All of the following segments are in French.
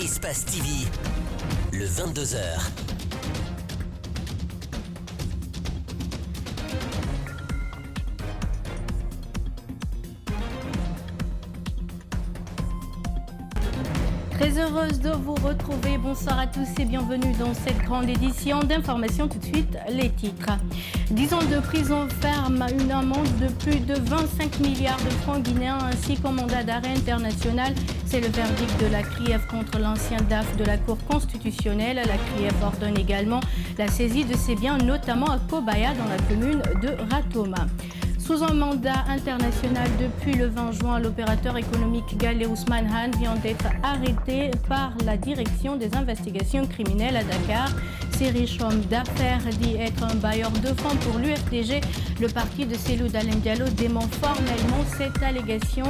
Espace TV, le 22h. Très heureuse de vous retrouver. Bonsoir à tous et bienvenue dans cette grande édition d'information. Tout de suite, les titres. 10 ans de prison ferme, une amende de plus de 25 milliards de francs guinéens ainsi qu'un mandat d'arrêt international. C'est le verdict de la CRIEF contre l'ancien DAF de la Cour constitutionnelle. La CRIEF ordonne également la saisie de ses biens, notamment à Kobaya dans la commune de Ratoma. Sous un mandat international depuis le 20 juin, l'opérateur économique Gallé Ousmane Han vient d'être arrêté par la direction des investigations criminelles à Dakar. Ce riche homme d'affaires dit être un bailleur de fonds pour l'UFDG. Le parti de Cellou Dalein Diallo dément formellement cette allégation.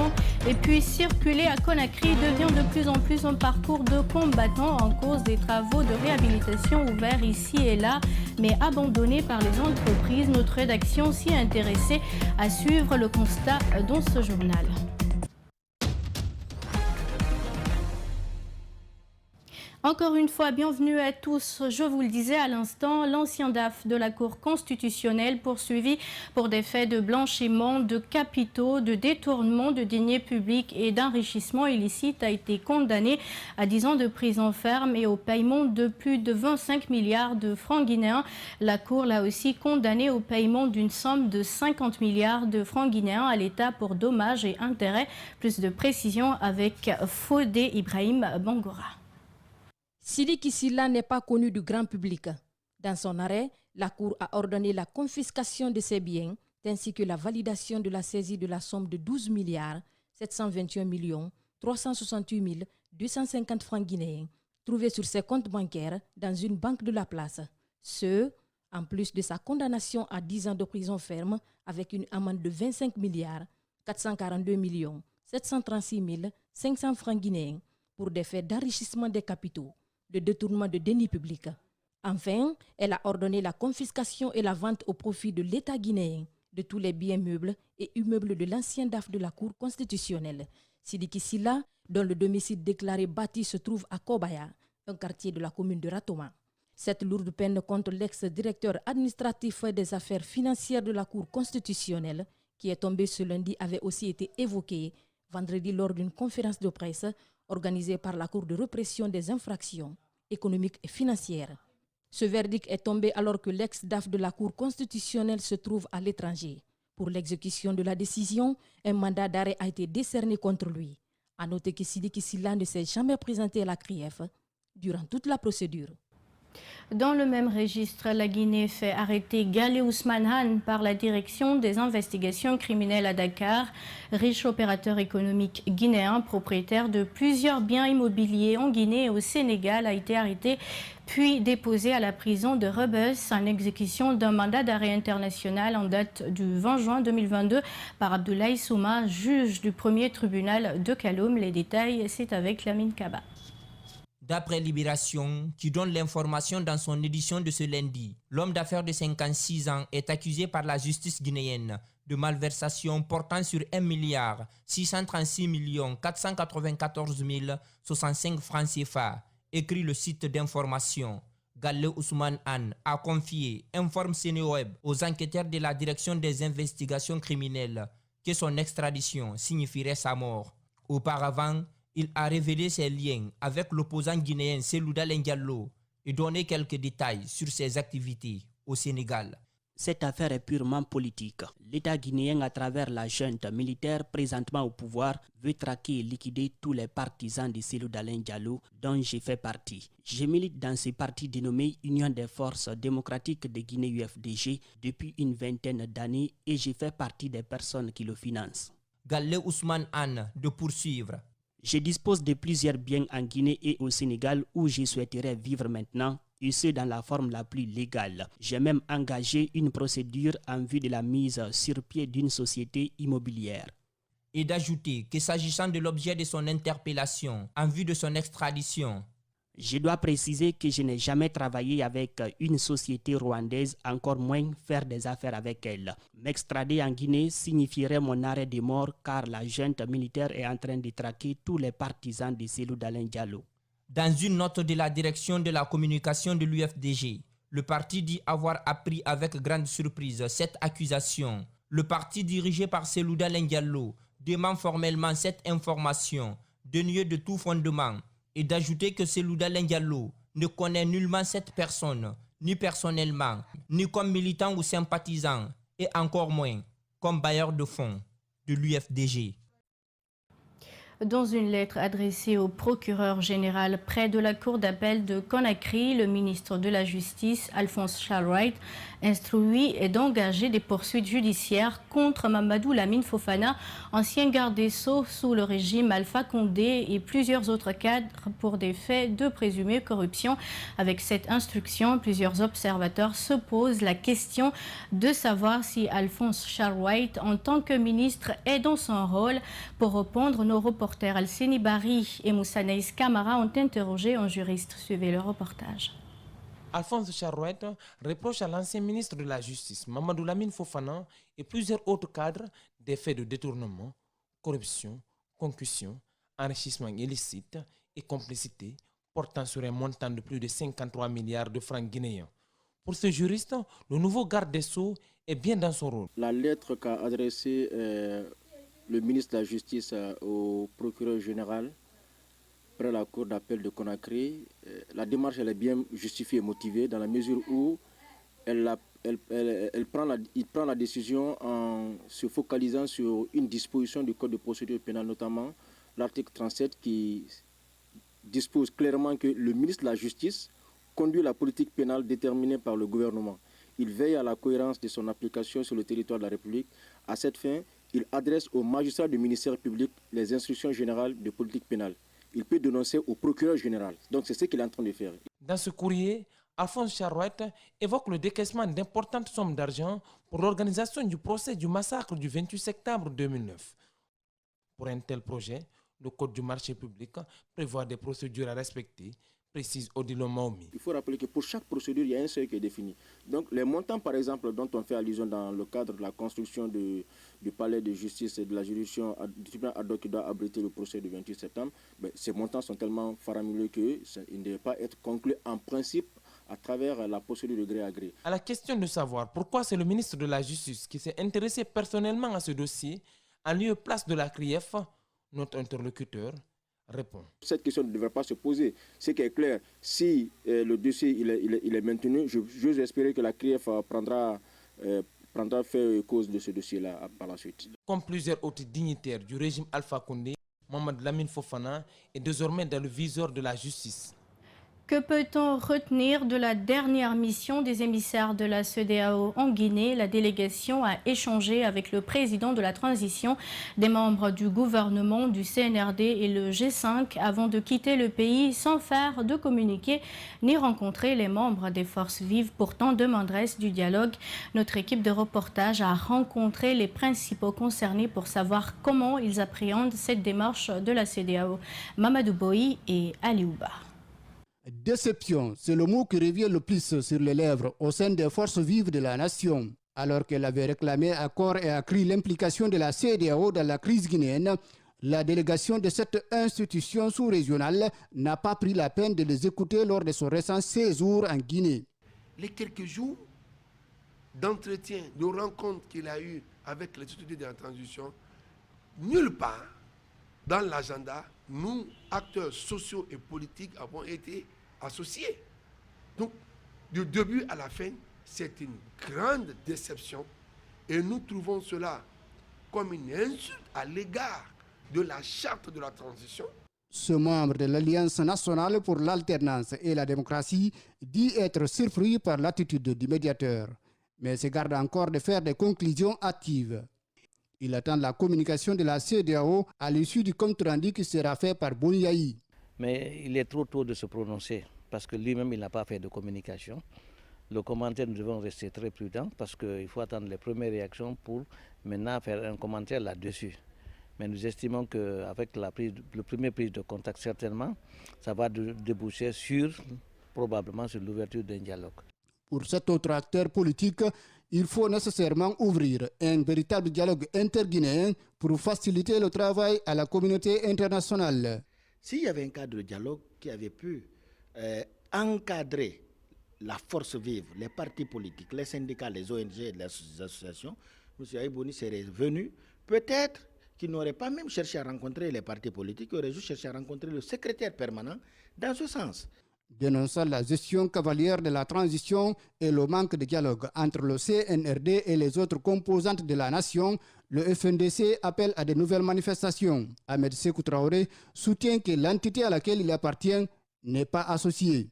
Et puis circuler à Conakry devient de plus en plus un parcours de combattants en cause des travaux de réhabilitation ouverts ici et là, mais abandonnés par les entreprises. Notre rédaction s'y est intéressée à suivre le constat dans ce journal. Encore une fois, bienvenue à tous. Je vous le disais à l'instant, l'ancien DAF de la Cour constitutionnelle poursuivi pour des faits de blanchiment de capitaux, de détournement de deniers publics et d'enrichissement illicite a été condamné à 10 ans de prison ferme et au paiement de plus de 25 milliards de francs guinéens. La Cour l'a aussi condamné au paiement d'une somme de 50 milliards de francs guinéens à l'État pour dommages et intérêts. Plus de précisions avec Fodé Ibrahim Bangora. Sidiki Silla n'est pas connu du grand public. Dans son arrêt, la Cour a ordonné la confiscation de ses biens ainsi que la validation de la saisie de la somme de 12 milliards 721 millions 368 250 francs guinéens trouvés sur ses comptes bancaires dans une banque de la place. Ce, en plus de sa condamnation à 10 ans de prison ferme avec une amende de 25 milliards 442 millions 736 500 francs guinéens pour des faits d'enrichissement des capitaux, de détournement de deniers publics. Enfin, elle a ordonné la confiscation et la vente au profit de l'État guinéen de tous les biens meubles et immeubles de l'ancien DAF de la Cour constitutionnelle, Sidiki Silla, dont le domicile déclaré bâti se trouve à Kobaya, un quartier de la commune de Ratoma. Cette lourde peine contre l'ex-directeur administratif des affaires financières de la Cour constitutionnelle, qui est tombé ce lundi, avait aussi été évoquée vendredi lors d'une conférence de presse organisée par la Cour de répression des infractions économiques et financières. Ce verdict est tombé alors que l'ex-DAF de la Cour constitutionnelle se trouve à l'étranger. Pour l'exécution de la décision, un mandat d'arrêt a été décerné contre lui. À noter que Sidiki Silla ne s'est jamais présenté à la CRIEF durant toute la procédure. Dans le même registre, la Guinée fait arrêter Gallé Ousmane Han par la direction des investigations criminelles à Dakar. Riche opérateur économique guinéen, propriétaire de plusieurs biens immobiliers en Guinée et au Sénégal, a été arrêté puis déposé à la prison de Rebus en exécution d'un mandat d'arrêt international en date du 20 juin 2022 par Abdoulaye Souma, juge du premier tribunal de Kaloum. Les détails, c'est avec Lamine Kaba. D'après Libération, qui donne l'information dans son édition de ce lundi, l'homme d'affaires de 56 ans est accusé par la justice guinéenne de malversation portant sur 1 milliard 636 494 065 francs CFA, écrit le site d'information. Gallé Ousmane Han a confié, informe Sénéweb, aux enquêteurs de la direction des investigations criminelles que son extradition signifierait sa mort. Auparavant, il a révélé ses liens avec l'opposant guinéen Cellou Dalein Diallo et donné quelques détails sur ses activités au Sénégal. Cette affaire est purement politique. L'État guinéen, à travers la junte militaire présentement au pouvoir, veut traquer et liquider tous les partisans de Cellou Dalein Diallo, dont j'ai fait partie. Je milite dans ce parti dénommé Union des forces démocratiques de Guinée UFDG depuis une vingtaine d'années et j'ai fait partie des personnes qui le financent. Gallé Ousmane Han de poursuivre. Je dispose de plusieurs biens en Guinée et au Sénégal où je souhaiterais vivre maintenant, et ce dans la forme la plus légale. J'ai même engagé une procédure en vue de la mise sur pied d'une société immobilière. Et d'ajouter que s'agissant de l'objet de son interpellation en vue de son extradition, je dois préciser que je n'ai jamais travaillé avec une société rwandaise, encore moins faire des affaires avec elle. M'extrader en Guinée signifierait mon arrêt de mort car la junte militaire est en train de traquer tous les partisans de Cellou Dalein Diallo. Dans une note de la direction de la communication de l'UFDG, le parti dit avoir appris avec grande surprise cette accusation. Le parti dirigé par Cellou Dalein Diallo demande formellement cette information, dénuée de tout fondement, et d'ajouter que Cellou Dalein Diallo ne connaît nullement cette personne, ni personnellement, ni comme militant ou sympathisant, et encore moins comme bailleur de fonds de l'UFDG. Dans une lettre adressée au procureur général près de la cour d'appel de Conakry, le ministre de la Justice, Alphonse Charles-Wright, instruit d'engager des poursuites judiciaires contre Mamadou Lamine Fofana, ancien garde des Sceaux sous le régime Alpha Condé, et plusieurs autres cadres pour des faits de présumée corruption. Avec cette instruction, plusieurs observateurs se posent la question de savoir si Alphonse Charles-Wright, en tant que ministre, est dans son rôle. Pour répondre, nos reporters Alceni Bari et Moussa-Naïs Kamara ont interrogé un juriste. Suivez le reportage. Alphonse Charles-Wright reproche à l'ancien ministre de la Justice, Mamadou Lamine Fofana, et plusieurs autres cadres des faits de détournement, corruption, concussion, enrichissement illicite et complicité portant sur un montant de plus de 53 milliards de francs guinéens. Pour ce juriste, le nouveau garde des Sceaux est bien dans son rôle. La lettre qu'a adressée le ministre de la Justice au procureur général près la cour d'appel de Conakry, la démarche elle est bien justifiée et motivée dans la mesure où il prend la décision en se focalisant sur une disposition du Code de procédure pénale, notamment l'article 37 qui dispose clairement que le ministre de la Justice conduit la politique pénale déterminée par le gouvernement. Il veille à la cohérence de son application sur le territoire de la République. À cette fin, il adresse aux magistrats du ministère public les instructions générales de politique pénale. Il peut dénoncer au procureur général. Donc c'est ce qu'il est en train de faire. Dans ce courrier, Alphonse Charles-Wright évoque le décaissement d'importantes sommes d'argent pour l'organisation du procès du massacre du 28 septembre 2009. Pour un tel projet, le Code du marché public prévoit des procédures à respecter, précise Odilo Maomi. Il faut rappeler que pour chaque procédure, il y a un seuil qui est défini. Donc les montants, par exemple, dont on fait allusion dans le cadre de la construction du palais de justice et de la juridiction du tribunal ad hoc qui doit abriter le procès du 28 septembre, ces montants sont tellement faramineux qu'ils ne devaient pas être conclus en principe à travers la procédure de gré à gré. À la question de savoir pourquoi c'est le ministre de la Justice qui s'est intéressé personnellement à ce dossier, en lieu et place de la CRIEF, notre interlocuteur répond. Cette question ne devrait pas se poser. Ce qui est clair, si le dossier il est maintenu, j'ose espérer que la CRIEF prendra fait cause de ce dossier-là par la suite. Comme plusieurs autres dignitaires du régime Alpha Condé, Mamadou Lamine Fofana est désormais dans le viseur de la justice. Que peut-on retenir de la dernière mission des émissaires de la CEDEAO en Guinée? La délégation a échangé avec le président de la transition, des membres du gouvernement, du CNRD et le G5 avant de quitter le pays sans faire de communiqué ni rencontrer les membres des forces vives pourtant demanderesses du dialogue. Notre équipe de reportage a rencontré les principaux concernés pour savoir comment ils appréhendent cette démarche de la CEDEAO. Mamadou Boyi et Aliouba. Déception, c'est le mot qui revient le plus sur les lèvres au sein des forces vives de la nation. Alors qu'elle avait réclamé à corps et à cri l'implication de la CEDEAO dans la crise guinéenne, la délégation de cette institution sous-régionale n'a pas pris la peine de les écouter lors de son récent séjour en Guinée. Les quelques jours d'entretien, de rencontres qu'il a eues avec les autorités de la transition, nulle part dans l'agenda, nous, acteurs sociaux et politiques, avons été associés. Donc, du début à la fin, c'est une grande déception et nous trouvons cela comme une insulte à l'égard de la charte de la transition. Ce membre de l'Alliance nationale pour l'alternance et la démocratie dit être surpris par l'attitude du médiateur, mais se garde encore de faire des conclusions hâtives. Il attend la communication de la CEDEAO à l'issue du compte rendu qui sera fait par Boniaï. Mais il est trop tôt de se prononcer parce que lui-même il n'a pas fait de communication. Le commentaire, nous devons rester très prudents parce qu'il faut attendre les premières réactions pour maintenant faire un commentaire là-dessus. Mais nous estimons qu'avec le premier prise de contact, certainement, ça va déboucher probablement sur l'ouverture d'un dialogue. Pour cet autre acteur politique, il faut nécessairement ouvrir un véritable dialogue interguinéen pour faciliter le travail à la communauté internationale. S'il y avait un cadre de dialogue qui avait pu encadrer la force vive, les partis politiques, les syndicats, les ONG et les associations, M. Aïbouni serait venu. Peut-être qu'il n'aurait pas même cherché à rencontrer les partis politiques, il aurait juste cherché à rencontrer le secrétaire permanent dans ce sens. Dénonçant la gestion cavalière de la transition et le manque de dialogue entre le CNRD et les autres composantes de la nation, le FNDC appelle à de nouvelles manifestations. Ahmed Sékou Traoré soutient que l'entité à laquelle il appartient n'est pas associée.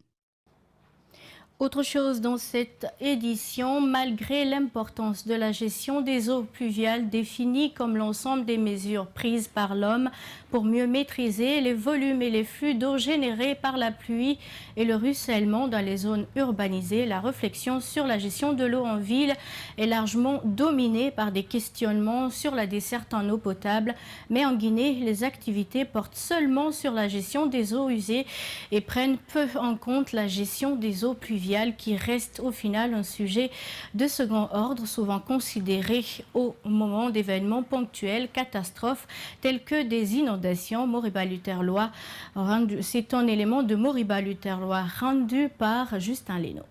Autre chose dans cette édition, malgré l'importance de la gestion des eaux pluviales définie comme l'ensemble des mesures prises par l'homme pour mieux maîtriser les volumes et les flux d'eau générés par la pluie et le ruissellement dans les zones urbanisées, la réflexion sur la gestion de l'eau en ville est largement dominée par des questionnements sur la desserte en eau potable. Mais en Guinée, les activités portent seulement sur la gestion des eaux usées et prennent peu en compte la gestion des eaux pluviales, qui reste au final un sujet de second ordre, souvent considéré au moment d'événements ponctuels, catastrophes telles que des inondations. Moriba Lutherlois, c'est un élément de Moriba Lutherlois rendu par Justin Leno.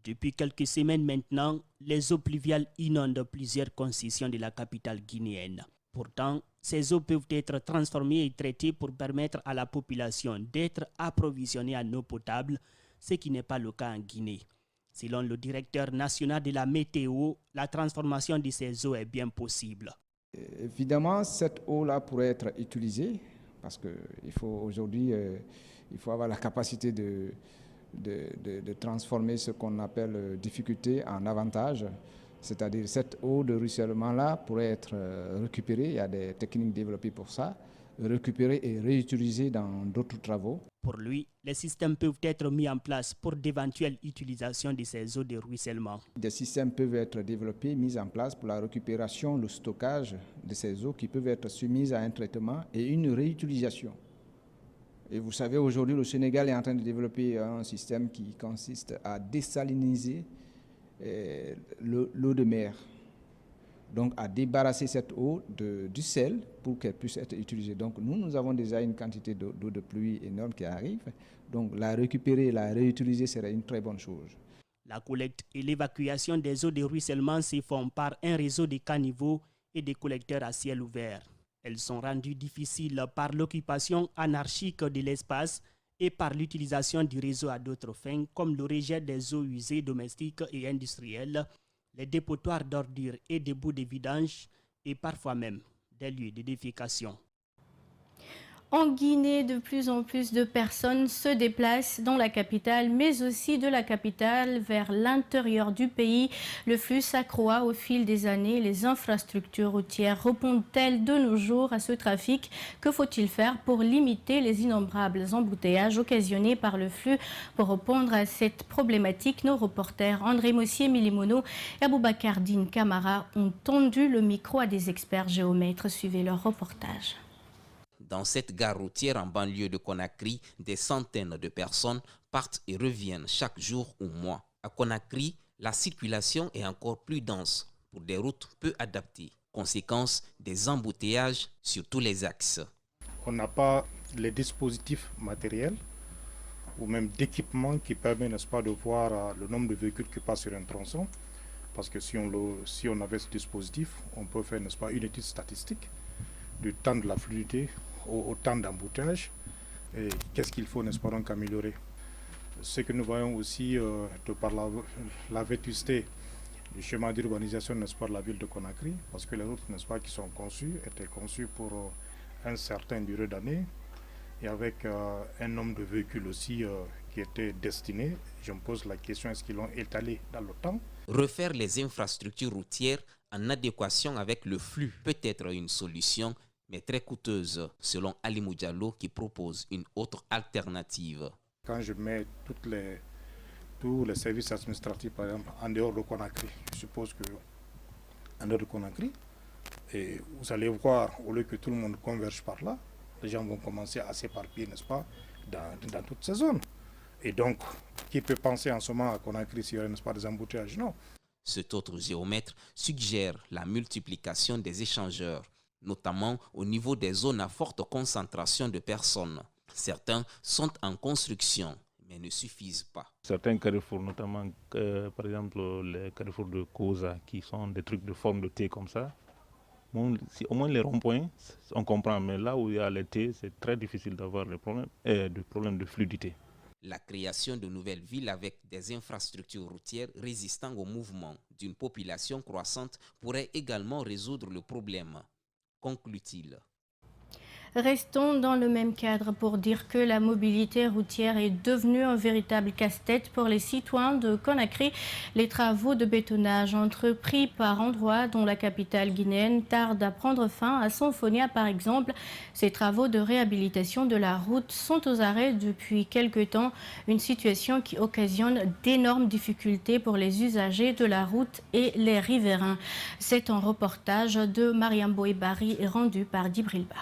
Depuis quelques semaines maintenant, les eaux pluviales inondent plusieurs concessions de la capitale guinéenne. Pourtant, ces eaux peuvent être transformées et traitées pour permettre à la population d'être approvisionnée en eau potable, ce qui n'est pas le cas en Guinée. Selon le directeur national de la météo, la transformation de ces eaux est bien possible. Évidemment, cette eau-là pourrait être utilisée parce qu'il faut aujourd'hui avoir la capacité de transformer ce qu'on appelle difficulté en avantage. C'est-à-dire cette eau de ruissellement-là pourrait être récupérée, il y a des techniques développées pour ça, récupérée et réutilisée dans d'autres travaux. Pour lui, les systèmes peuvent être mis en place pour d'éventuelles utilisations de ces eaux de ruissellement. Des systèmes peuvent être développés, mis en place pour la récupération, le stockage de ces eaux qui peuvent être soumises à un traitement et une réutilisation. Et vous savez, aujourd'hui, le Sénégal est en train de développer un système qui consiste à désaliniser l'eau de mer. Donc à débarrasser cette eau du sel pour qu'elle puisse être utilisée. Donc nous avons déjà une quantité d'eau de pluie énorme qui arrive. Donc la récupérer, la réutiliser serait une très bonne chose. La collecte et l'évacuation des eaux de ruissellement se font par un réseau de caniveaux et de collecteurs à ciel ouvert. Elles sont rendues difficiles par l'occupation anarchique de l'espace et par l'utilisation du réseau à d'autres fins comme le rejet des eaux usées domestiques et industrielles, les dépotoirs d'ordures et des bouts de vidange et parfois même des lieux de défécation. En Guinée, de plus en plus de personnes se déplacent dans la capitale, mais aussi de la capitale vers l'intérieur du pays. Le flux s'accroît au fil des années. Les infrastructures routières répondent-elles de nos jours à ce trafic? Que faut-il faire pour limiter les innombrables embouteillages occasionnés par le flux? Pour répondre à cette problématique, nos reporters André Mossier-Milimono et Aboubakar Din Camara ont tendu le micro à des experts géomètres. Suivez leur reportage. Dans cette gare routière en banlieue de Conakry, des centaines de personnes partent et reviennent chaque jour ou mois. À Conakry, la circulation est encore plus dense pour des routes peu adaptées. Conséquence des embouteillages sur tous les axes. On n'a pas les dispositifs matériels ou même d'équipement qui permet, n'est-ce pas, de voir le nombre de véhicules qui passent sur un tronçon. Parce que si on avait ce dispositif, on peut faire, n'est-ce pas, une étude statistique du temps de la fluidité au temps d'embouteillage et qu'est-ce qu'il faut, n'est-ce pas, donc améliorer. Ce que nous voyons aussi de par la vétusté du schéma d'urbanisation, n'est-ce pas, de la ville de Conakry, parce que les routes, n'est-ce pas, qui sont conçues étaient conçues pour un certain durée d'années et avec un nombre de véhicules aussi qui étaient destinés. Je me pose la question, est-ce qu'ils l'ont étalé dans le temps? Refaire les infrastructures routières en adéquation avec le flux peut être une solution, mais très coûteuse, selon Ali Moudjalo, qui propose une autre alternative. Quand je mets tous les services administratifs, par exemple, en dehors de Conakry, je suppose que en dehors de Conakry, et vous allez voir, au lieu que tout le monde converge par là, les gens vont commencer à s'éparpiller, n'est-ce pas, dans toutes ces zones. Et donc, qui peut penser en ce moment à Conakry s'il y aurait, n'est-ce pas, des embouteillages? Non. Cet autre géomètre suggère la multiplication des échangeurs, notamment au niveau des zones à forte concentration de personnes. Certains sont en construction, mais ne suffisent pas. Certains carrefours, notamment par exemple les carrefours de Koza, qui sont des trucs de forme de T comme ça, bon, si au moins les ronds-points, on comprend, mais là où il y a les T, c'est très difficile d'avoir le problème de fluidité. La création de nouvelles villes avec des infrastructures routières résistant au mouvement d'une population croissante pourrait également résoudre le problème, conclut-il. Restons dans le même cadre pour dire que la mobilité routière est devenue un véritable casse-tête pour les citoyens de Conakry. Les travaux de bétonnage entrepris par endroits dont la capitale guinéenne tarde à prendre fin. À Sonfonia par exemple, ces travaux de réhabilitation de la route sont aux arrêts depuis quelque temps. Une situation qui occasionne d'énormes difficultés pour les usagers de la route et les riverains. C'est un reportage de Mariam Boibari rendu par Dibrilba.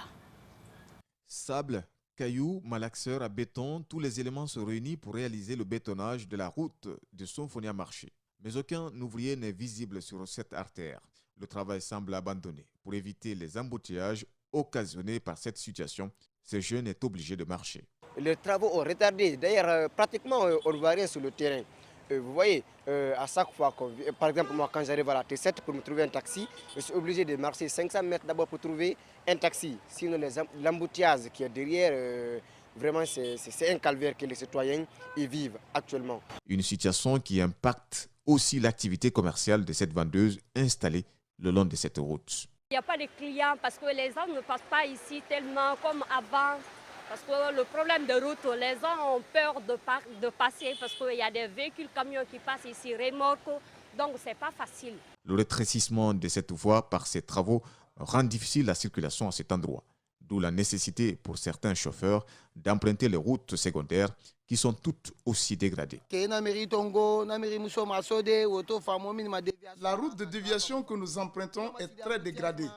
Sable, cailloux, malaxeurs à béton, tous les éléments sont réunis pour réaliser le bétonnage de la route de Sonfonia Marché. Mais aucun ouvrier n'est visible sur cette artère. Le travail semble abandonné. Pour éviter les embouteillages occasionnés par cette situation, ce jeune est obligé de marcher. Les travaux ont retardé. D'ailleurs, pratiquement, on ne voit rien sur le terrain. Vous voyez, à chaque fois, par exemple, moi, quand j'arrive à la T7 pour me trouver un taxi, je suis obligé de marcher 500 mètres d'abord pour trouver un taxi. Sinon, l'embouteillage qui est derrière, vraiment, c'est un calvaire que les citoyens y vivent actuellement. Une situation qui impacte aussi l'activité commerciale de cette vendeuse installée le long de cette route. Il n'y a pas de clients parce que les gens ne passent pas ici tellement comme avant. Parce que le problème de route, les gens ont peur de passer parce qu'il y a des véhicules, camions qui passent ici, remorques, donc ce n'est pas facile. Le rétrécissement de cette voie par ces travaux rend difficile la circulation à cet endroit, d'où la nécessité pour certains chauffeurs d'emprunter les routes secondaires qui sont toutes aussi dégradées. La route de déviation que nous empruntons est très dégradée,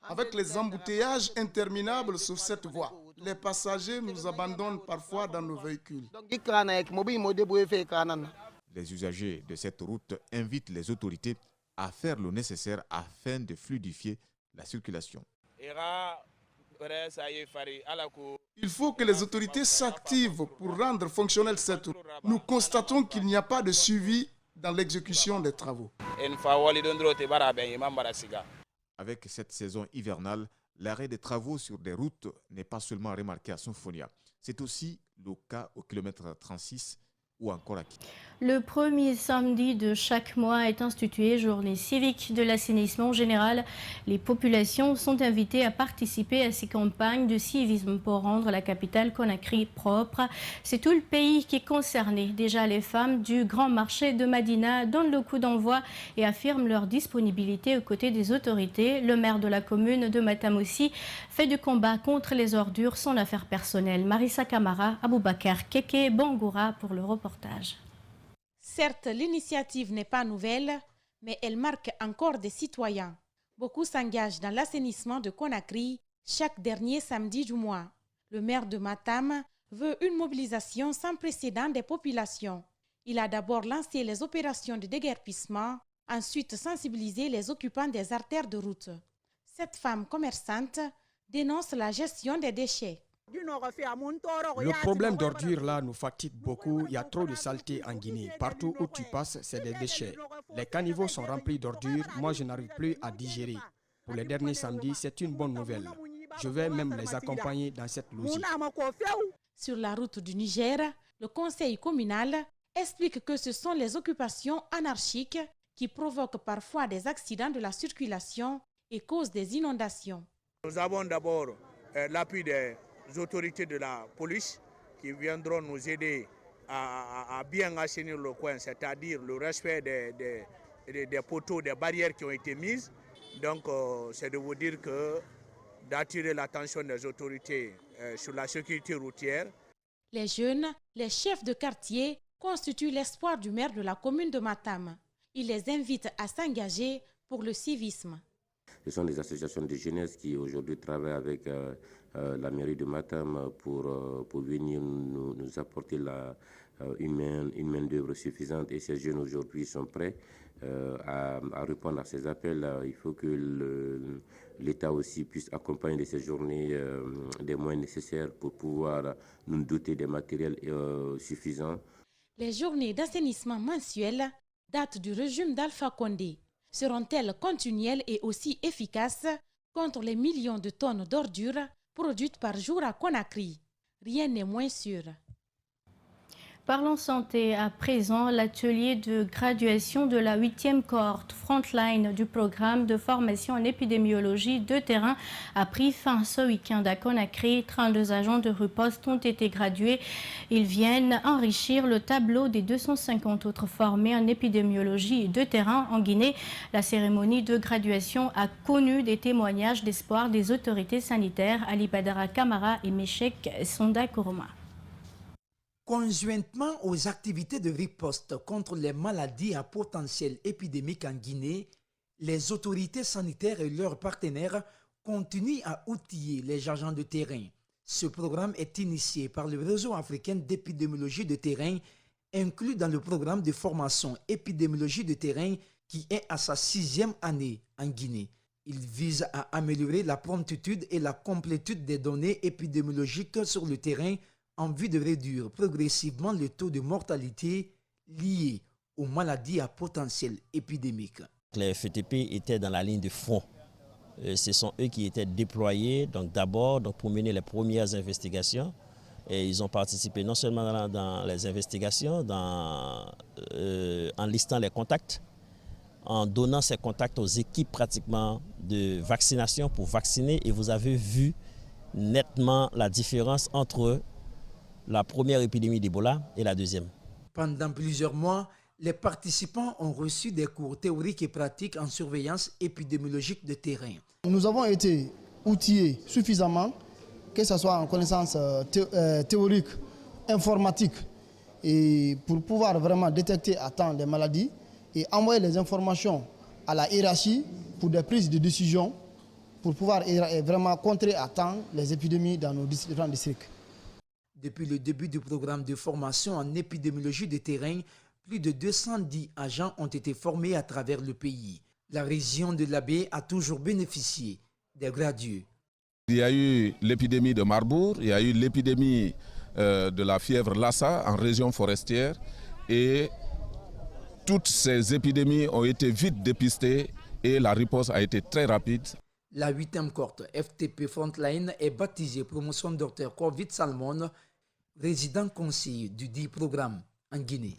avec les embouteillages interminables sur cette voie. Les passagers nous abandonnent parfois dans nos véhicules. Les usagers de cette route invitent les autorités à faire le nécessaire afin de fluidifier la circulation. Il faut que les autorités s'activent pour rendre fonctionnelle cette route. Nous constatons qu'il n'y a pas de suivi dans l'exécution des travaux. Avec cette saison hivernale, l'arrêt des travaux sur des routes n'est pas seulement remarqué à Sonfonia. C'est aussi le cas au kilomètre 36 ou encore à Kiki. Le premier samedi de chaque mois est institué journée civique de l'assainissement général. Les populations sont invitées à participer à ces campagnes de civisme pour rendre la capitale Conakry propre. C'est tout le pays qui est concerné. Déjà, les femmes du grand marché de Madina donnent le coup d'envoi et affirment leur disponibilité aux côtés des autorités. Le maire de la commune de Matam aussi fait du combat contre les ordures son affaire personnelle. Marissa Kamara, Aboubakar Keke, Bangoura pour le reportage. Certes, l'initiative n'est pas nouvelle, mais elle marque encore des citoyens. Beaucoup s'engagent dans l'assainissement de Conakry chaque dernier samedi du mois. Le maire de Matam veut une mobilisation sans précédent des populations. Il a d'abord lancé les opérations de déguerpissement, ensuite sensibilisé les occupants des artères de route. Cette femme commerçante dénonce la gestion des déchets. Le problème d'ordures là nous fatigue beaucoup. Il y a trop de saleté en Guinée. Partout où tu passes, c'est des déchets. Les caniveaux sont remplis d'ordures. Moi, je n'arrive plus à digérer. Pour les derniers samedis, c'est une bonne nouvelle. Je vais même les accompagner dans cette logique. Sur la route du Niger, le conseil communal explique que ce sont les occupations anarchiques qui provoquent parfois des accidents de la circulation et causent des inondations. Nous avons d'abord l'appui des autorités de la police qui viendront nous aider à bien assainir le coin, c'est-à-dire le respect des poteaux, des barrières qui ont été mises. Donc c'est de vous dire que d'attirer l'attention des autorités sur la sécurité routière. Les jeunes, les chefs de quartier constituent l'espoir du maire de la commune de Matam. Il les invite à s'engager pour le civisme. Ce sont des associations de jeunesse qui aujourd'hui travaillent avec la mairie de Matam pour venir nous apporter une main-d'œuvre suffisante. Et ces jeunes aujourd'hui sont prêts à répondre à ces appels. Il faut que l'État aussi puisse accompagner de ces journées des moyens nécessaires pour pouvoir nous doter des matériels suffisants. Les journées d'assainissement mensuelles datent du régime d'Alpha Condé. Seront-elles continuelles et aussi efficaces contre les millions de tonnes d'ordures produites par jour à Conakry? Rien n'est moins sûr. Parlons santé à présent. L'atelier de graduation de la 8e cohorte Frontline du programme de formation en épidémiologie de terrain a pris fin ce week-end à Conakry. 32 agents de riposte ont été gradués. Ils viennent enrichir le tableau des 250 autres formés en épidémiologie de terrain en Guinée. La cérémonie de graduation a connu des témoignages d'espoir des autorités sanitaires. Ali Badara Kamara et Meshek Sonda Koroma. Conjointement aux activités de riposte contre les maladies à potentiel épidémique en Guinée, les autorités sanitaires et leurs partenaires continuent à outiller les agents de terrain. Ce programme est initié par le réseau africain d'épidémiologie de terrain, inclus dans le programme de formation épidémiologie de terrain qui est à sa 6e année en Guinée. Il vise à améliorer la promptitude et la complétude des données épidémiologiques sur le terrain en vue de réduire progressivement le taux de mortalité lié aux maladies à potentiel épidémique. Les FETP étaient dans la ligne de front. Ce sont eux qui étaient déployés d'abord pour mener les premières investigations. Et ils ont participé non seulement dans les investigations, en listant les contacts, en donnant ces contacts aux équipes pratiquement de vaccination pour vacciner. Et vous avez vu nettement la différence entre la première épidémie d'Ebola et la deuxième. Pendant plusieurs mois, les participants ont reçu des cours théoriques et pratiques en surveillance épidémiologique de terrain. Nous avons été outillés suffisamment, que ce soit en connaissances théoriques, informatiques, et pour pouvoir vraiment détecter à temps les maladies et envoyer les informations à la hiérarchie pour des prises de décision, pour pouvoir vraiment contrer à temps les épidémies dans nos différents districts. Depuis le début du programme de formation en épidémiologie de terrain, plus de 210 agents ont été formés à travers le pays. La région de l'Abbé a toujours bénéficié des gradués. Il y a eu l'épidémie de Marbourg, il y a eu l'épidémie de la fièvre Lassa en région forestière et toutes ces épidémies ont été vite dépistées et la riposte a été très rapide. La 8e cohorte FTP Frontline est baptisée promotion Dr Covid Salmon, résident conseiller du dit programme en Guinée.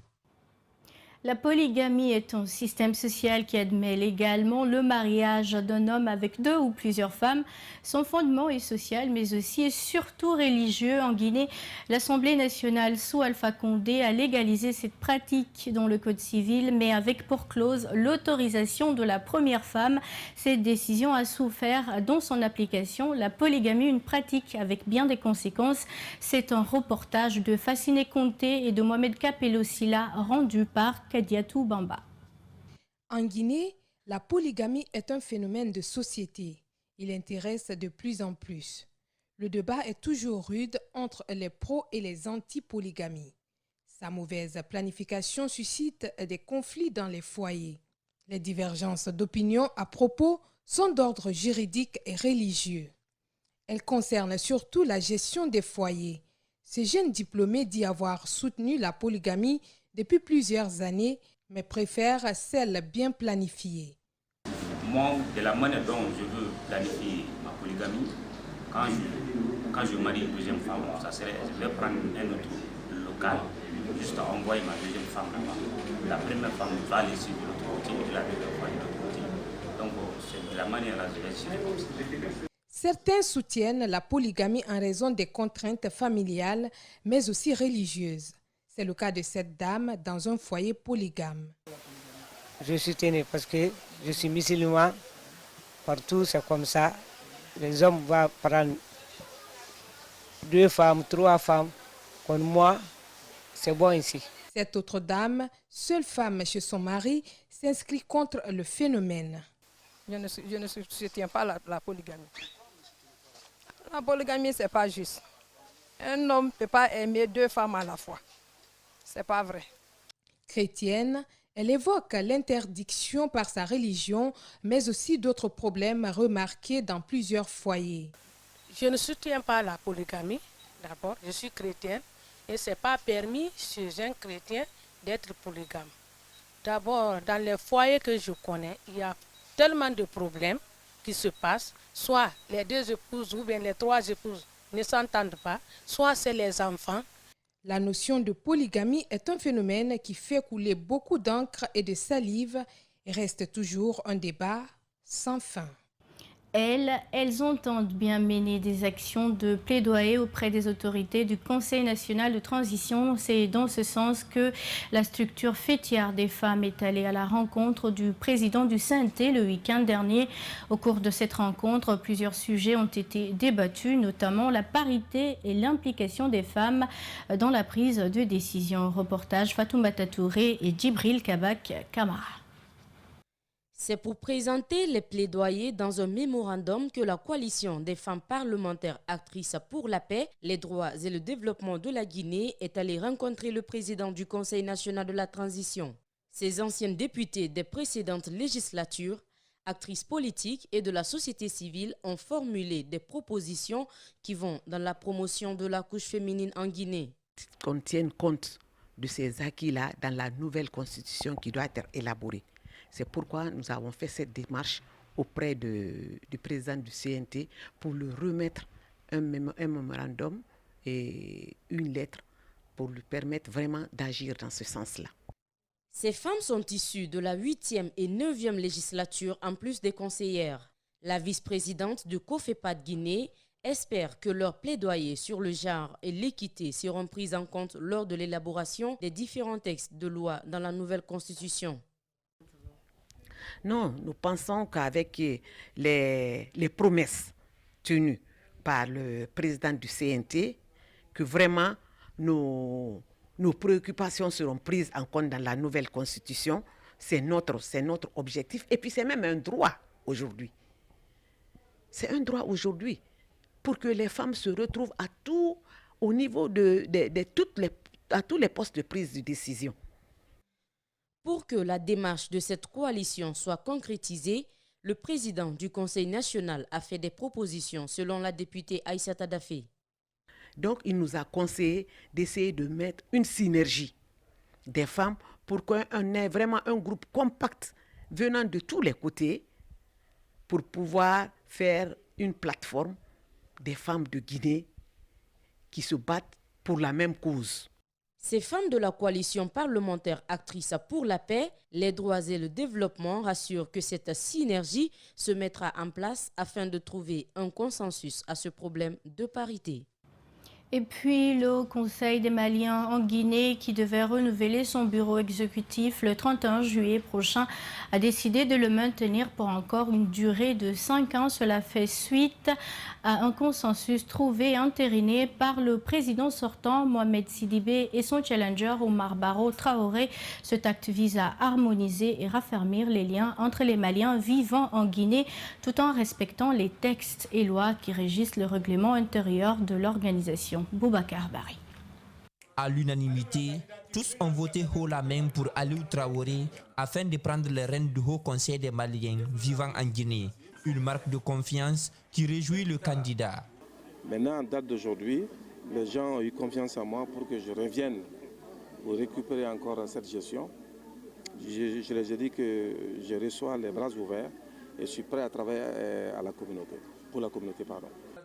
La polygamie est un système social qui admet légalement le mariage d'un homme avec 2 ou plusieurs femmes. Son fondement est social, mais aussi et surtout religieux. En Guinée, l'Assemblée nationale sous Alpha Condé a légalisé cette pratique dans le Code civil, mais avec pour clause l'autorisation de la première femme. Cette décision a souffert dans son application. La polygamie, une pratique avec bien des conséquences. C'est un reportage de Fassine Conté et de Mohamed Kapelo Silla rendu par Kadiatou Bamba. En Guinée, la polygamie est un phénomène de société. Il intéresse de plus en plus. Le débat est toujours rude entre les pros et les anti-polygamies. Sa mauvaise planification suscite des conflits dans les foyers. Les divergences d'opinion à propos sont d'ordre juridique et religieux. Elles concernent surtout la gestion des foyers. Ce jeune diplômé dit avoir soutenu la polygamie depuis plusieurs années, mais préfère celle bien planifiée. Moi, de la manière dont je veux planifier ma polygamie, quand je marie une deuxième femme, ça serait, je vais prendre un autre local, juste à envoyer ma deuxième femme là-bas. La première femme va aller sur l'autre côté, et la deuxième fois de l'autre côté. Donc, c'est de la manière là, je vais essayer. Certains soutiennent la polygamie en raison des contraintes familiales, mais aussi religieuses. C'est le cas de cette dame dans un foyer polygame. Je suis tenu parce que je suis musulman. Partout, c'est comme ça. Les hommes vont prendre 2 femmes, 3 femmes. Comme moi, c'est bon ici. Cette autre dame, seule femme chez son mari, s'inscrit contre le phénomène. Je ne soutiens pas la polygamie. La polygamie, ce n'est pas juste. Un homme ne peut pas aimer 2 femmes à la fois. Ce n'est pas vrai. Chrétienne, elle évoque l'interdiction par sa religion, mais aussi d'autres problèmes remarqués dans plusieurs foyers. Je ne soutiens pas la polygamie, d'abord. Je suis chrétienne et ce n'est pas permis chez un chrétien d'être polygame. D'abord, dans les foyers que je connais, il y a tellement de problèmes qui se passent. Soit les 2 épouses ou bien les 3 épouses ne s'entendent pas, soit c'est les enfants. La notion de polygamie est un phénomène qui fait couler beaucoup d'encre et de salive et reste toujours un débat sans fin. Elles entendent bien mener des actions de plaidoyer auprès des autorités du Conseil national de transition. C'est dans ce sens que la structure fêtière des femmes est allée à la rencontre du président du CNT le week-end dernier. Au cours de cette rencontre, plusieurs sujets ont été débattus, notamment la parité et l'implication des femmes dans la prise de décision. Reportage Fatoumata Touré et Djibril Kabak Kamara. C'est pour présenter les plaidoyers dans un mémorandum que la coalition des femmes parlementaires actrices pour la paix, les droits et le développement de la Guinée est allée rencontrer le président du Conseil national de la transition. Ces anciennes députées des précédentes législatures, actrices politiques et de la société civile ont formulé des propositions qui vont dans la promotion de la couche féminine en Guinée. Qu'on tienne compte de ces acquis-là dans la nouvelle constitution qui doit être élaborée. C'est pourquoi nous avons fait cette démarche auprès du président du CNT pour lui remettre un mémorandum et une lettre pour lui permettre vraiment d'agir dans ce sens-là. Ces femmes sont issues de la 8e et 9e législature en plus des conseillères. La vice-présidente de COFEPAD Guinée espère que leurs plaidoyers sur le genre et l'équité seront pris en compte lors de l'élaboration des différents textes de loi dans la nouvelle constitution. Non, nous pensons qu'avec les promesses tenues par le président du CNT, que vraiment nos préoccupations seront prises en compte dans la nouvelle constitution. C'est notre objectif. Et puis c'est même un droit aujourd'hui. C'est un droit aujourd'hui pour que les femmes se retrouvent au niveau à tous les postes de prise de décision. Pour que la démarche de cette coalition soit concrétisée, le président du Conseil national a fait des propositions selon la députée Aïssata Dafé. Donc, il nous a conseillé d'essayer de mettre une synergie des femmes pour qu'on ait vraiment un groupe compact venant de tous les côtés pour pouvoir faire une plateforme des femmes de Guinée qui se battent pour la même cause. Ces femmes de la coalition parlementaire actrices pour la paix, les droits et le développement rassurent que cette synergie se mettra en place afin de trouver un consensus à ce problème de parité. Et puis le Conseil des Maliens en Guinée, qui devait renouveler son bureau exécutif le 31 juillet prochain, a décidé de le maintenir pour encore une durée de 5 ans. Cela fait suite à un consensus trouvé et entériné par le président sortant Mohamed Sidibé et son challenger Omar Barrow Traoré. Cet acte vise à harmoniser et raffermir les liens entre les Maliens vivant en Guinée tout en respectant les textes et lois qui régissent le règlement intérieur de l'organisation. Boubacar Bari. À l'unanimité, tous ont voté haut la main pour Aliou Traoré afin de prendre les rênes du Haut Conseil des Maliens vivant en Guinée. Une marque de confiance qui réjouit le candidat. Maintenant, en date d'aujourd'hui, les gens ont eu confiance en moi pour que je revienne pour récupérer encore cette gestion. Je les ai dit que je reçois les bras ouverts et je suis prêt à travailler pour la communauté.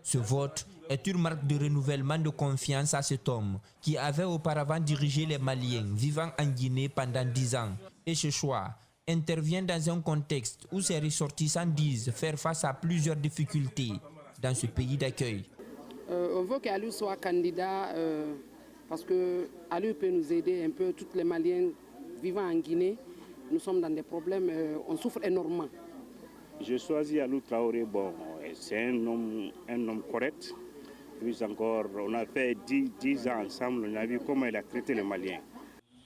Ce vote est une marque de renouvellement de confiance à cet homme qui avait auparavant dirigé les Maliens vivant en Guinée pendant 10 ans. Et ce choix intervient dans un contexte où ses ressortissants disent faire face à plusieurs difficultés dans ce pays d'accueil. On veut qu'Aliou soit candidat parce qu'Aliou peut nous aider un peu, tous les Maliens vivant en Guinée. Nous sommes dans des problèmes, on souffre énormément. Je choisis Aliou Traoré. Bon, c'est un homme correct. Plus encore, on a fait 10 ans ensemble, on a vu comment il a traité les Maliens.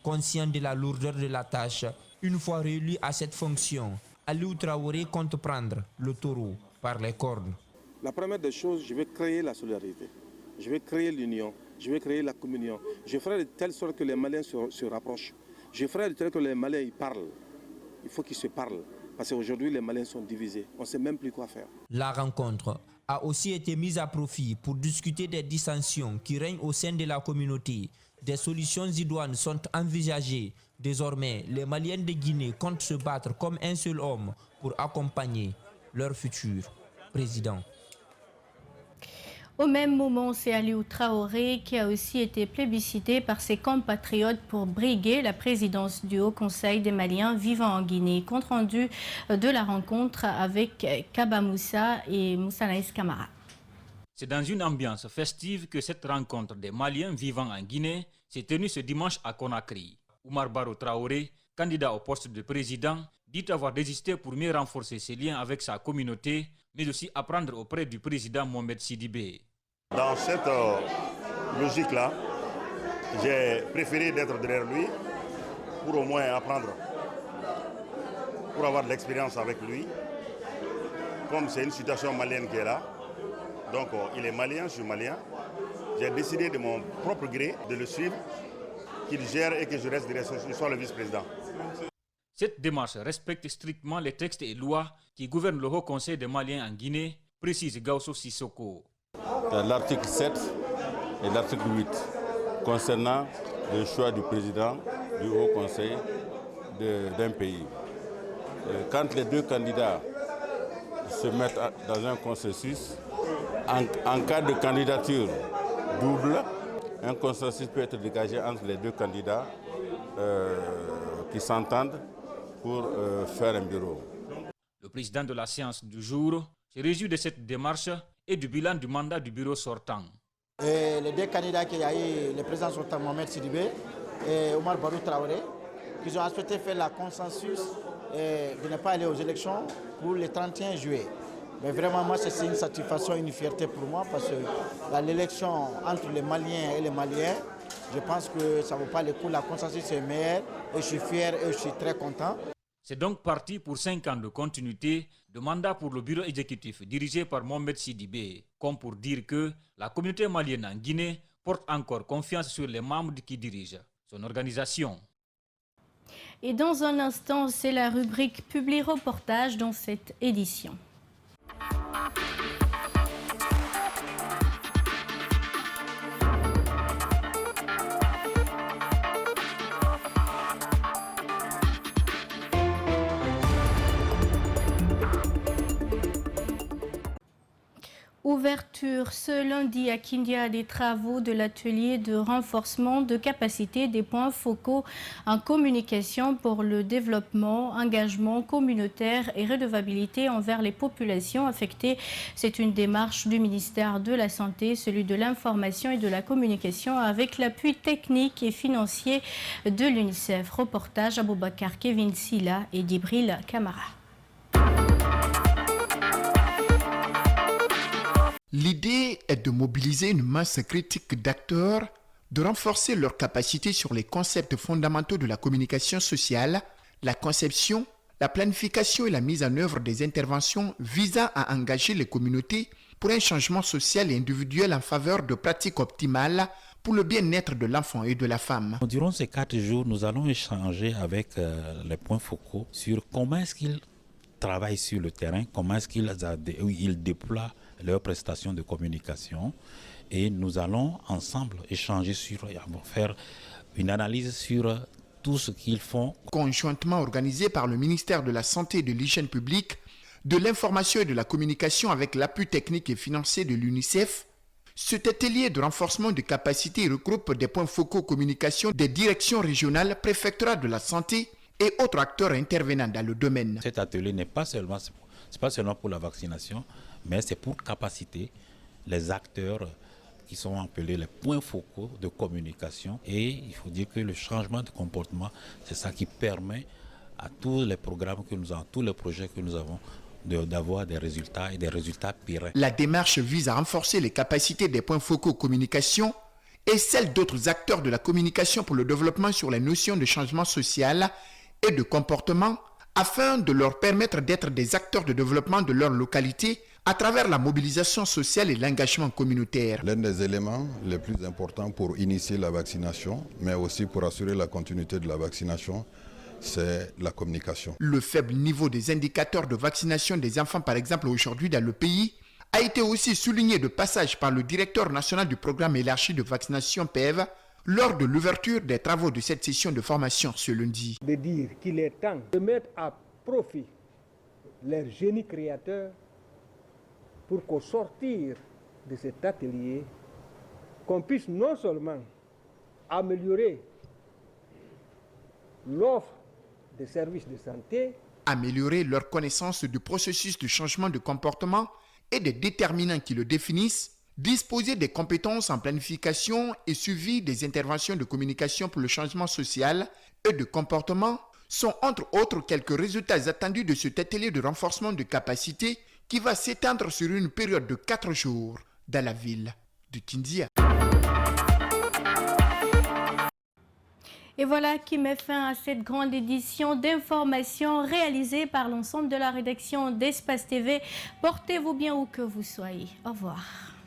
Conscient de la lourdeur de la tâche, une fois réélu à cette fonction, Aliou Traoré compte prendre le taureau par les cornes. La première des choses, je vais créer la solidarité, je vais créer l'union, je vais créer la communion. Je ferai de telle sorte que les Maliens se rapprochent. Je ferai de telle sorte que les Maliens ils parlent. Il faut qu'ils se parlent. Parce qu'aujourd'hui, les Maliens sont divisés. On ne sait même plus quoi faire. La rencontre a aussi été mise à profit pour discuter des dissensions qui règnent au sein de la communauté. Des solutions idoines sont envisagées. Désormais, les Maliens de Guinée comptent se battre comme un seul homme pour accompagner leur futur président. Au même moment, c'est Aliou Traoré qui a aussi été plébiscité par ses compatriotes pour briguer la présidence du Haut Conseil des Maliens vivant en Guinée. Compte rendu de la rencontre avec Kaba Moussa et Moussa Naïs Kamara. C'est dans une ambiance festive que cette rencontre des Maliens vivant en Guinée s'est tenue ce dimanche à Conakry. Oumar Barrow Traoré, candidat au poste de président, dit avoir désisté pour mieux renforcer ses liens avec sa communauté, mais aussi apprendre auprès du président Mohamed Sidibé. Dans cette logique-là, j'ai préféré d'être derrière lui pour au moins apprendre, pour avoir de l'expérience avec lui. Comme c'est une situation malienne qui est là, donc il est malien, je suis malien, j'ai décidé de mon propre gré de le suivre, qu'il gère et que je reste derrière, qu'il soit le vice-président. Cette démarche respecte strictement les textes et lois qui gouvernent le Haut Conseil des Maliens en Guinée, précise Gausso Sissoko. L'article 7 et l'article 8 concernant le choix du président du Haut Conseil d'un pays. Quand les deux candidats se mettent dans un consensus, en cas de candidature double, un consensus peut être dégagé entre les deux candidats qui s'entendent pour faire un bureau. Le président de la séance du jour se réjouit de cette démarche et du bilan du mandat du bureau sortant. Les deux candidats qu'il y a eu, le président sortant Mohamed Sidibé et Oumar Barrow Traoré, qui ont souhaité faire la consensus de ne pas aller aux élections pour le 31 juillet. Mais vraiment, moi, c'est une satisfaction, une fierté pour moi parce que l'élection entre les Maliens et les Maliens, je pense que ça ne vaut pas le coup. La consensus est meilleure et je suis fier et je suis très content. C'est donc parti pour 5 ans de continuité de mandat pour le bureau exécutif dirigé par Mohamed Sidibé, comme pour dire que la communauté malienne en Guinée porte encore confiance sur les membres qui dirigent son organisation. Et dans un instant, c'est la rubrique Publi-Reportage dans cette édition. Ouverture ce lundi à Kindia des travaux de l'atelier de renforcement de capacité des points focaux en communication pour le développement, engagement communautaire et redevabilité envers les populations affectées. C'est une démarche du ministère de la Santé, celui de l'information et de la communication avec l'appui technique et financier de l'UNICEF. Reportage Aboubakar Kevin Silla et Dibril Kamara. L'idée est de mobiliser une masse critique d'acteurs, de renforcer leurs capacités sur les concepts fondamentaux de la communication sociale, la conception, la planification et la mise en œuvre des interventions visant à engager les communautés pour un changement social et individuel en faveur de pratiques optimales pour le bien-être de l'enfant et de la femme. Durant ces 4 jours, nous allons échanger avec les points focaux sur comment est-ce qu'ils travaillent sur le terrain, comment est-ce qu'ils déploient leurs prestations de communication, et nous allons ensemble échanger faire une analyse sur tout ce qu'ils font. Conjointement organisé par le ministère de la Santé et de l'Hygiène publique, de l'Information et de la Communication avec l'appui technique et financier de l'UNICEF, cet atelier de renforcement de capacités regroupe des points focaux communication des directions régionales, préfectorales de la santé et autres acteurs intervenant dans le domaine. Cet atelier n'est pas seulement pour la vaccination, mais c'est pour capaciter les acteurs qui sont appelés les points focaux de communication. Et il faut dire que le changement de comportement, c'est ça qui permet à tous les programmes que nous avons, tous les projets que nous avons, d'avoir des résultats et des résultats pérennes. La démarche vise à renforcer les capacités des points focaux communication et celles d'autres acteurs de la communication pour le développement sur les notions de changement social et de comportement afin de leur permettre d'être des acteurs de développement de leur localité à travers la mobilisation sociale et l'engagement communautaire. L'un des éléments les plus importants pour initier la vaccination, mais aussi pour assurer la continuité de la vaccination, c'est la communication. Le faible niveau des indicateurs de vaccination des enfants, par exemple, aujourd'hui dans le pays, a été aussi souligné de passage par le directeur national du programme élargi de vaccination PEV lors de l'ouverture des travaux de cette session de formation ce lundi. De dire qu'il est temps de mettre à profit leur génie créateur pour qu'au sortir de cet atelier, qu'on puisse non seulement améliorer l'offre des services de santé, améliorer leur connaissance du processus de changement de comportement et des déterminants qui le définissent, disposer des compétences en planification et suivi des interventions de communication pour le changement social et de comportement sont entre autres quelques résultats attendus de cet atelier de renforcement de capacité qui va s'étendre sur une période de 4 jours dans la ville de Kindia. Et voilà qui met fin à cette grande édition d'information réalisée par l'ensemble de la rédaction d'Espace TV. Portez-vous bien où que vous soyez. Au revoir.